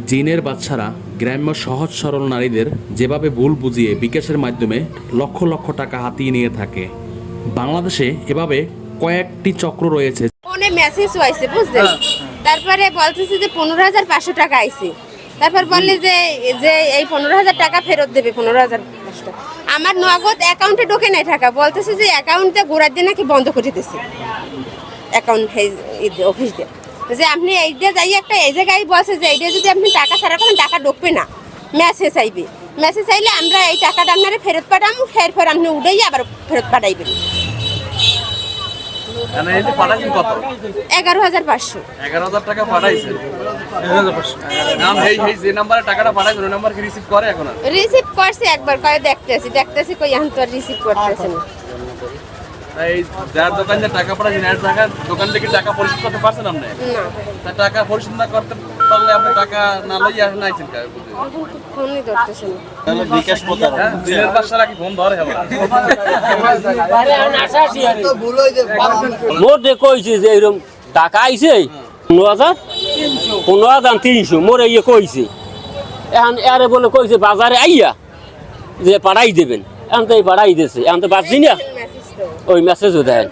জিনের বাচ্চারা গ্রাম্য সহজ সরল নারীদের যেভাবে ভুল বুঝিয়ে বিকাশের মাধ্যমে লক্ষ লক্ষ টাকা হাতিয়ে নিয়ে থাকে, বাংলাদেশে এভাবে কয়েকটি চক্র রয়েছে। ফোনে মেসেজ আইছে বুঝলেন, তারপরে বলতেছে যে 15,500 টাকা আইছে। তারপর বললে যে যে এই 15,000 টাকা ফেরত দেবে, 15,500 টাকা। আমার নগদ অ্যাকাউন্টে ঢোকে নাই টাকা, বলতেছে যে অ্যাকাউন্টে গোড়ার দিয়ে নাকি বন্ধ করে দিতেছে অ্যাকাউন্ট অফিস দিয়ে, যে আপনি এই দিয়ে যাই একটা এই জায়গায় বলছে যে এই দিয়ে যদি আপনি টাকা ছাড়া করেন টাকা ঢুকবে না, মেসেজ আইবে। মেসেজ আইলে আমরা এই টাকাটা আপনারা ফেরত পাঠাবো, ফের আপনি উঠেই আবার ফেরত পাঠাইবেন। 11,500 11,000 টাকা পাঠাইছেন। 11,500 নাম এই যে নাম্বারে টাকাটা পাঠাইছেন ওই নাম্বার কি রিসিভ করে এখন? রিসিভ করছে একবার, কয়ে দেখতেছি কই এখন তো রিসিভ করতেছে না। এই যার দোকান যে টাকা পাঠাইছেন এর টাকা দোকান থেকে টাকা পরিশোধ করতে পারছেন আপনি? না, তা টাকা পরিশোধ না করতে পারলে আপনি টাকা না লইয়া আসেন আইছেন কার? ফোনই ধরতেছে না। তাহলে বিকাশ প্রতারক জিনের বাচ্চারা কি ফোন ধরে হবে? মোটে কইছে যে এরকম টাকা আইছে 15,300 মোরে ইয়ে কইছে। এখন এরে বলে কইছে বাজারে আইয়া যে পাঠাই দেবেন, এখন তো এই পাঠাই দিয়েছে, এখন তো বাঁচছি না, ওই মেসেজও দেয়।